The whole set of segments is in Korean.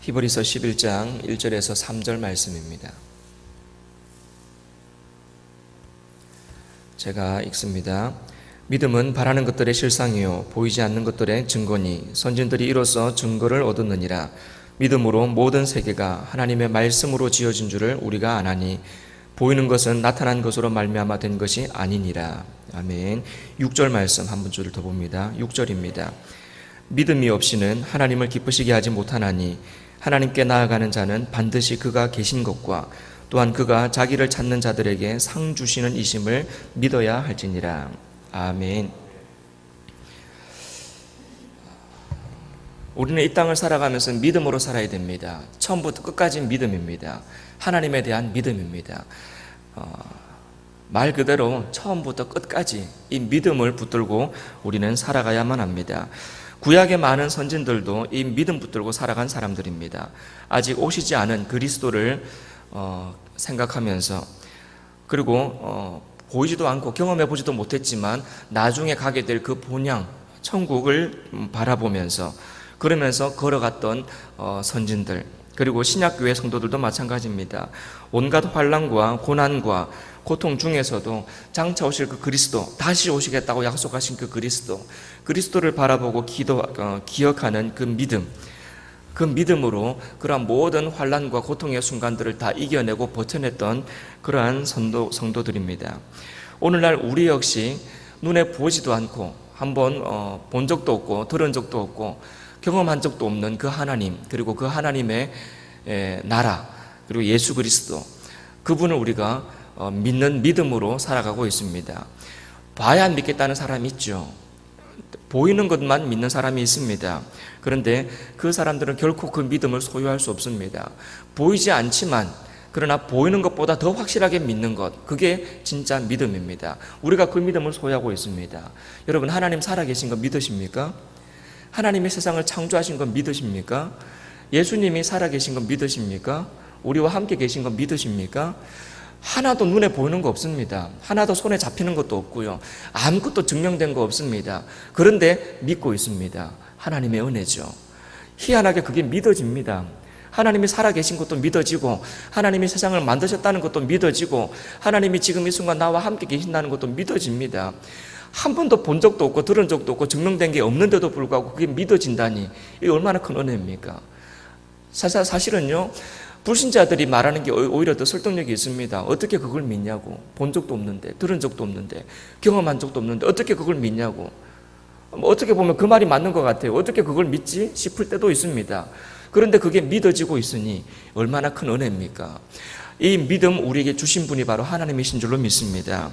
히브리서 11장 1절에서 3절 말씀입니다. 제가 읽습니다. 믿음은 바라는 것들의 실상이요 보이지 않는 것들의 증거니 선진들이 이로써 증거를 얻었느니라. 믿음으로 모든 세계가 하나님의 말씀으로 지어진 줄을 우리가 아나니 보이는 것은 나타난 것으로 말미암아 된 것이 아니니라. 아멘. 6절 말씀 한 문줄을 더 봅니다. 6절입니다. 믿음이 없이는 하나님을 기쁘시게 하지 못하나니 하나님께 나아가는 자는 반드시 그가 계신 것과 또한 그가 자기를 찾는 자들에게 상 주시는 이심을 믿어야 할지니라. 아멘. 우리는 이 땅을 살아가면서 믿음으로 살아야 됩니다. 처음부터 끝까지 믿음입니다. 하나님에 대한 믿음입니다. 말 그대로 처음부터 끝까지 이 믿음을 붙들고 우리는 살아가야만 합니다. 구약의 많은 선진들도 이 믿음 붙들고 살아간 사람들입니다. 아직 오시지 않은 그리스도를 생각하면서, 그리고 보이지도 않고 경험해 보지도 못했지만 나중에 가게 될 그 본향 천국을 바라보면서 그러면서 걸어갔던 선진들, 그리고 신약교회 성도들도 마찬가지입니다. 온갖 환난과 고난과 고통 중에서도 장차 오실 그 그리스도, 다시 오시겠다고 약속하신 그 그리스도를 바라보고 기억하는 그 믿음, 그 믿음으로 그러한 모든 환난과 고통의 순간들을 다 이겨내고 버텨냈던 그러한 성도들입니다. 오늘날 우리 역시 눈에 보지도 않고 한번 본 적도 없고 들은 적도 없고 경험한 적도 없는 그 하나님, 그리고 그 하나님의 나라, 그리고 예수 그리스도, 그분을 우리가 믿는 믿음으로 살아가고 있습니다. 봐야 믿겠다는 사람이 있죠. 보이는 것만 믿는 사람이 있습니다. 그런데 그 사람들은 결코 그 믿음을 소유할 수 없습니다. 보이지 않지만 그러나 보이는 것보다 더 확실하게 믿는 것, 그게 진짜 믿음입니다. 우리가 그 믿음을 소유하고 있습니다. 여러분, 하나님 살아계신 거 믿으십니까? 하나님이 세상을 창조하신 건 믿으십니까? 예수님이 살아계신 건 믿으십니까? 우리와 함께 계신 건 믿으십니까? 하나도 눈에 보이는 거 없습니다. 하나도 손에 잡히는 것도 없고요. 아무것도 증명된 거 없습니다. 그런데 믿고 있습니다. 하나님의 은혜죠. 희한하게 그게 믿어집니다. 하나님이 살아계신 것도 믿어지고, 하나님이 세상을 만드셨다는 것도 믿어지고, 하나님이 지금 이 순간 나와 함께 계신다는 것도 믿어집니다. 한 번도 본 적도 없고 들은 적도 없고 증명된 게 없는데도 불구하고 그게 믿어진다니, 이게 얼마나 큰 은혜입니까? 사실은요, 불신자들이 말하는 게 오히려 더 설득력이 있습니다. 어떻게 그걸 믿냐고. 본 적도 없는데, 들은 적도 없는데, 경험한 적도 없는데 어떻게 그걸 믿냐고. 어떻게 보면 그 말이 맞는 것 같아요. 어떻게 그걸 믿지 싶을 때도 있습니다. 그런데 그게 믿어지고 있으니 얼마나 큰 은혜입니까? 이 믿음 우리에게 주신 분이 바로 하나님이신 줄로 믿습니다.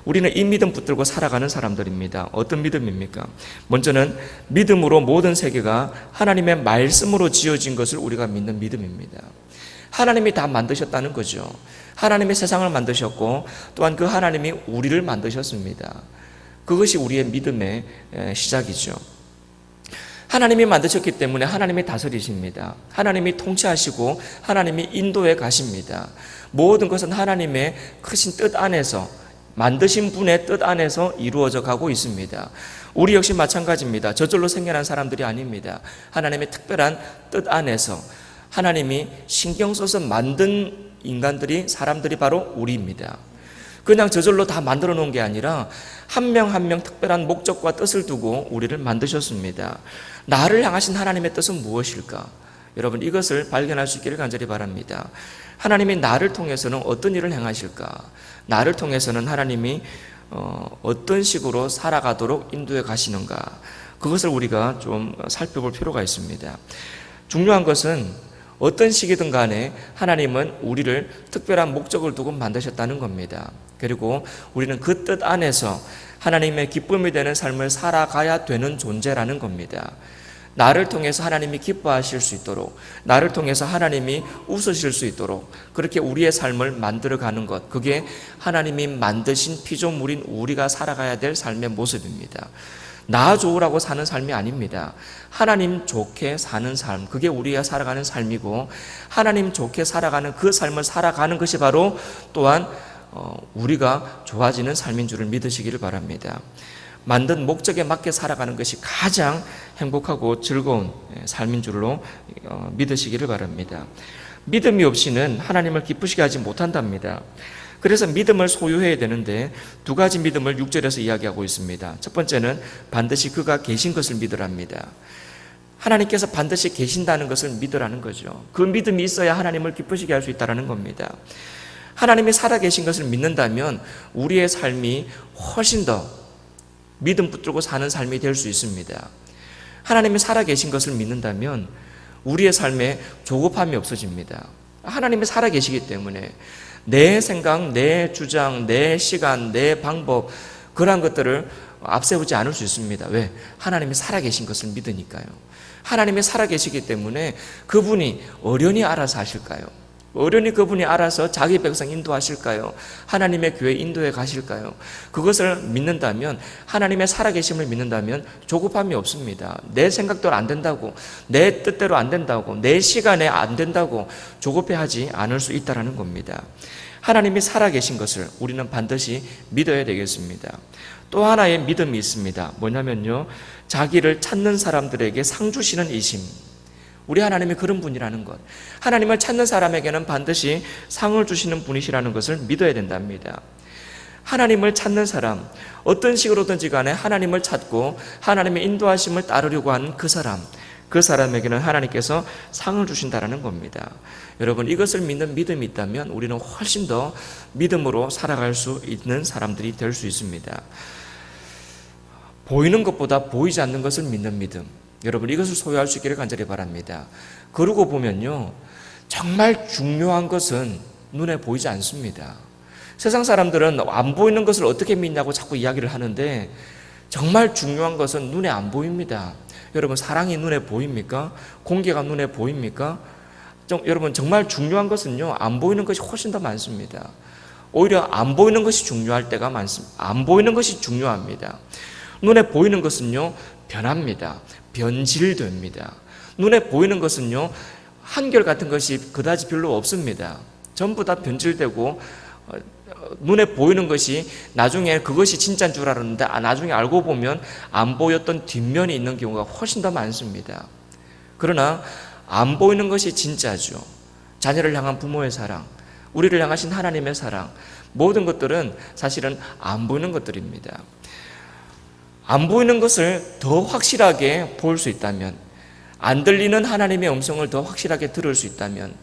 우리는 이 믿음 붙들고 살아가는 사람들입니다. 어떤 믿음입니까? 먼저는 믿음으로 모든 세계가 하나님의 말씀으로 지어진 것을 우리가 믿는 믿음입니다. 하나님이 다 만드셨다는 거죠. 하나님이 세상을 만드셨고 또한 그 하나님이 우리를 만드셨습니다. 그것이 우리의 믿음의 시작이죠. 하나님이 만드셨기 때문에 하나님이 다스리십니다. 하나님이 통치하시고 하나님이 인도해 가십니다. 모든 것은 하나님의 크신 뜻 안에서, 만드신 분의 뜻 안에서 이루어져 가고 있습니다. 우리 역시 마찬가지입니다. 저절로 생겨난 사람들이 아닙니다. 하나님의 특별한 뜻 안에서 하나님이 신경 써서 만든 인간들이, 사람들이 바로 우리입니다. 그냥 저절로 다 만들어 놓은 게 아니라 한 명 한 명 특별한 목적과 뜻을 두고 우리를 만드셨습니다. 나를 향하신 하나님의 뜻은 무엇일까? 여러분, 이것을 발견할 수 있기를 간절히 바랍니다. 하나님이 나를 통해서는 어떤 일을 행하실까? 나를 통해서는 하나님이 어떤 식으로 살아가도록 인도해 가시는가? 그것을 우리가 좀 살펴볼 필요가 있습니다. 중요한 것은 어떤 시기든 간에 하나님은 우리를 특별한 목적을 두고 만드셨다는 겁니다. 그리고 우리는 그 뜻 안에서 하나님의 기쁨이 되는 삶을 살아가야 되는 존재라는 겁니다. 나를 통해서 하나님이 기뻐하실 수 있도록, 나를 통해서 하나님이 웃으실 수 있도록 그렇게 우리의 삶을 만들어가는 것, 그게 하나님이 만드신 피조물인 우리가 살아가야 될 삶의 모습입니다. 나 좋으라고 사는 삶이 아닙니다. 하나님 좋게 사는 삶, 그게 우리가 살아가는 삶이고, 하나님 좋게 살아가는 그 삶을 살아가는 것이 바로 또한 우리가 좋아지는 삶인 줄을 믿으시기를 바랍니다. 만든 목적에 맞게 살아가는 것이 가장 행복하고 즐거운 삶인 줄로 믿으시기를 바랍니다. 믿음이 없이는 하나님을 기쁘시게 하지 못한답니다. 그래서 믿음을 소유해야 되는데 두 가지 믿음을 6절에서 이야기하고 있습니다. 첫 번째는 반드시 그가 계신 것을 믿으랍니다. 하나님께서 반드시 계신다는 것을 믿으라는 거죠. 그 믿음이 있어야 하나님을 기쁘시게 할 수 있다는 겁니다. 하나님이 살아계신 것을 믿는다면 우리의 삶이 훨씬 더 믿음 붙들고 사는 삶이 될 수 있습니다. 하나님이 살아계신 것을 믿는다면 우리의 삶에 조급함이 없어집니다. 하나님이 살아계시기 때문에 내 생각, 내 주장, 내 시간, 내 방법 그러한 것들을 앞세우지 않을 수 있습니다. 왜? 하나님이 살아계신 것을 믿으니까요. 하나님이 살아계시기 때문에 그분이 어련히 알아서 하실까요? 어련히 그분이 알아서 자기 백성 인도하실까요? 하나님의 교회 인도해 가실까요? 그것을 믿는다면, 하나님의 살아계심을 믿는다면 조급함이 없습니다. 내 생각대로 안 된다고, 내 뜻대로 안 된다고, 내 시간에 안 된다고 조급해하지 않을 수 있다는 겁니다. 하나님이 살아계신 것을 우리는 반드시 믿어야 되겠습니다. 또 하나의 믿음이 있습니다. 뭐냐면요, 자기를 찾는 사람들에게 상 주시는 이심. 우리 하나님이 그런 분이라는 것, 하나님을 찾는 사람에게는 반드시 상을 주시는 분이시라는 것을 믿어야 된답니다. 하나님을 찾는 사람, 어떤 식으로든지 간에 하나님을 찾고 하나님의 인도하심을 따르려고 하는 그 사람에게는 하나님께서 상을 주신다는 겁니다. 여러분, 이것을 믿는 믿음이 있다면 우리는 훨씬 더 믿음으로 살아갈 수 있는 사람들이 될 수 있습니다. 보이는 것보다 보이지 않는 것을 믿는 믿음, 여러분 이것을 소유할 수 있기를 간절히 바랍니다. 그러고 보면요, 정말 중요한 것은 눈에 보이지 않습니다. 세상 사람들은 안 보이는 것을 어떻게 믿냐고 자꾸 이야기를 하는데 정말 중요한 것은 눈에 안 보입니다. 여러분, 사랑이 눈에 보입니까? 공기가 눈에 보입니까? 여러분, 정말 중요한 것은요, 안 보이는 것이 훨씬 더 많습니다. 오히려 안 보이는 것이 중요할 때가 많습니다. 안 보이는 것이 중요합니다. 눈에 보이는 것은요, 변합니다. 변질됩니다. 눈에 보이는 것은요, 한결같은 것이 그다지 별로 없습니다. 전부 다 변질되고 눈에 보이는 것이 나중에 그것이 진짜인 줄 알았는데 나중에 알고 보면 안 보였던 뒷면이 있는 경우가 훨씬 더 많습니다. 그러나 안 보이는 것이 진짜죠. 자녀를 향한 부모의 사랑, 우리를 향하신 하나님의 사랑, 모든 것들은 사실은 안 보이는 것들입니다. 안 보이는 것을 더 확실하게 볼 수 있다면, 안 들리는 하나님의 음성을 더 확실하게 들을 수 있다면,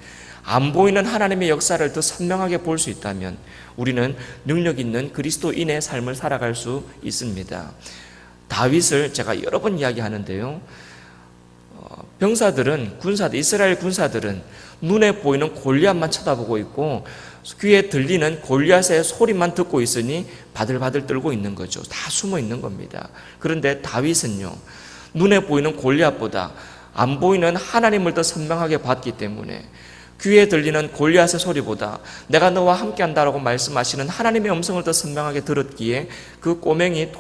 안 보이는 하나님의 역사를 더 선명하게 볼 수 있다면 우리는 능력 있는 그리스도인의 삶을 살아갈 수 있습니다. 다윗을 제가 여러 번 이야기하는데요, 이스라엘 군사들은 눈에 보이는 골리앗만 쳐다보고 있고 귀에 들리는 골리앗의 소리만 듣고 있으니 바들바들 떨고 있는 거죠. 다 숨어 있는 겁니다. 그런데 다윗은요, 눈에 보이는 골리앗보다 안 보이는 하나님을 더 선명하게 봤기 때문에 귀에 들리는 골리앗의 소리보다 내가 너와 함께한다라고 말씀하시는 하나님의 음성을 더 선명하게 들었기에 그 꼬맹이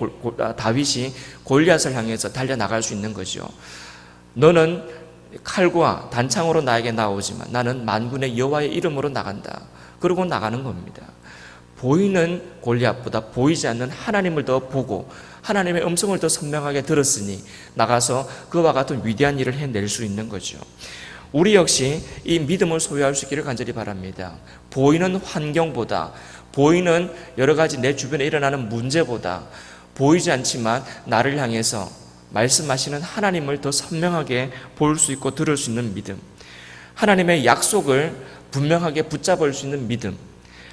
다윗이 골리앗을 향해서 달려나갈 수 있는 거죠. 너는 칼과 단창으로 나에게 나오지만 나는 만군의 여호와의 이름으로 나간다. 그러고 나가는 겁니다. 보이는 골리앗보다 보이지 않는 하나님을 더 보고 하나님의 음성을 더 선명하게 들었으니 나가서 그와 같은 위대한 일을 해낼 수 있는 거죠. 우리 역시 이 믿음을 소유할 수 있기를 간절히 바랍니다. 보이는 환경보다, 보이는 여러 가지 내 주변에 일어나는 문제보다, 보이지 않지만 나를 향해서 말씀하시는 하나님을 더 선명하게 볼 수 있고 들을 수 있는 믿음, 하나님의 약속을 분명하게 붙잡을 수 있는 믿음,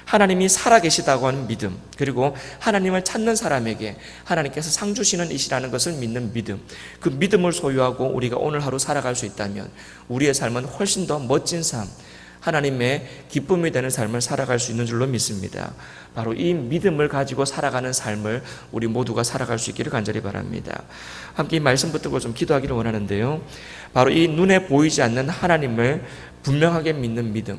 하나님이 살아계시다고 하는 믿음, 그리고 하나님을 찾는 사람에게 하나님께서 상 주시는 이시라는 것을 믿는 믿음, 그 믿음을 소유하고 우리가 오늘 하루 살아갈 수 있다면 우리의 삶은 훨씬 더 멋진 삶, 하나님의 기쁨이 되는 삶을 살아갈 수 있는 줄로 믿습니다. 바로 이 믿음을 가지고 살아가는 삶을 우리 모두가 살아갈 수 있기를 간절히 바랍니다. 함께 이 말씀 붙들고 좀 기도하기를 원하는데요, 바로 이 눈에 보이지 않는 하나님을 분명하게 믿는 믿음,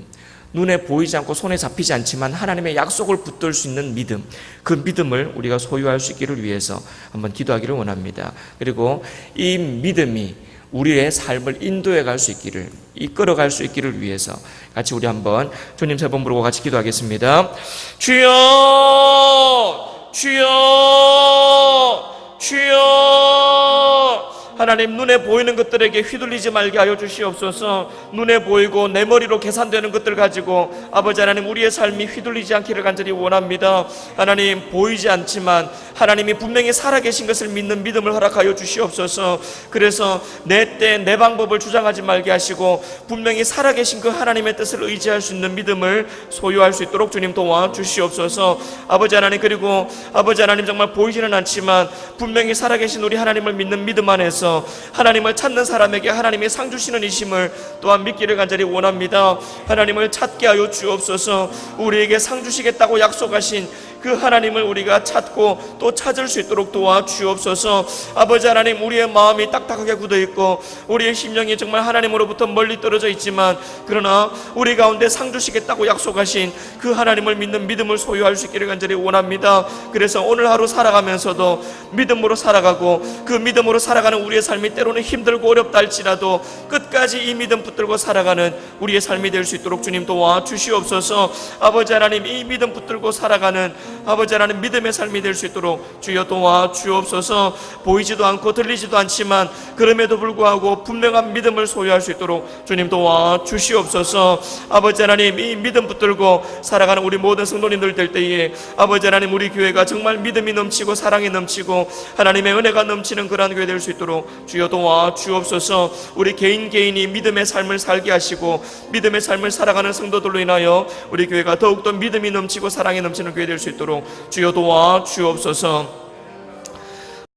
눈에 보이지 않고 손에 잡히지 않지만 하나님의 약속을 붙들 수 있는 믿음, 그 믿음을 우리가 소유할 수 있기를 위해서 한번 기도하기를 원합니다. 그리고 이 믿음이 우리의 삶을 인도해 갈 수 있기를, 이끌어 갈 수 있기를 위해서 같이 우리 한번 주님 세 번 부르고 같이 기도하겠습니다. 주여, 주여, 주여 하나님, 눈에 보이는 것들에게 휘둘리지 말게 하여 주시옵소서. 눈에 보이고 내 머리로 계산되는 것들 가지고 아버지 하나님, 우리의 삶이 휘둘리지 않기를 간절히 원합니다. 하나님, 보이지 않지만 하나님이 분명히 살아계신 것을 믿는 믿음을 허락하여 주시옵소서. 그래서 내 때 내 방법을 주장하지 말게 하시고 분명히 살아계신 그 하나님의 뜻을 의지할 수 있는 믿음을 소유할 수 있도록 주님 도와주시옵소서. 아버지 하나님, 그리고 아버지 하나님, 정말 보이지는 않지만 분명히 살아계신 우리 하나님을 믿는 믿음 안에서 하나님을 찾는 사람에게 하나님이 상 주시는 이심을 또한 믿기를 간절히 원합니다. 하나님을 찾게 하여 주옵소서. 우리에게 상 주시겠다고 약속하신 그 하나님을 우리가 찾고 또 찾을 수 있도록 도와주옵소서. 아버지 하나님, 우리의 마음이 딱딱하게 굳어있고 우리의 심령이 정말 하나님으로부터 멀리 떨어져 있지만, 그러나 우리 가운데 상 주시겠다고 약속하신 그 하나님을 믿는 믿음을 소유할 수 있기를 간절히 원합니다. 그래서 오늘 하루 살아가면서도 믿음으로 살아가고, 그 믿음으로 살아가는 우리의 삶이 때로는 힘들고 어렵다 할지라도 끝까지 이 믿음 붙들고 살아가는 우리의 삶이 될 수 있도록 주님 도와주시옵소서. 아버지 하나님, 이 믿음 붙들고 살아가는 아버지 하나님, 믿음의 삶이 될 수 있도록 주여 도와주옵소서. 보이지도 않고 들리지도 않지만 그럼에도 불구하고 분명한 믿음을 소유할 수 있도록 주님 도와주시옵소서. 아버지 하나님, 이 믿음 붙들고 살아가는 우리 모든 성도님들 될 때에 아버지 하나님, 우리 교회가 정말 믿음이 넘치고 사랑이 넘치고 하나님의 은혜가 넘치는 그러한 교회 될 수 있도록 주여 도와주옵소서. 우리 개인이 믿음의 삶을 살게 하시고 믿음의 삶을 살아가는 성도들로 인하여 우리 교회가 더욱더 믿음이 넘치고 사랑이 넘치는 교회 될 수 있도록 주여 도와주옵소서.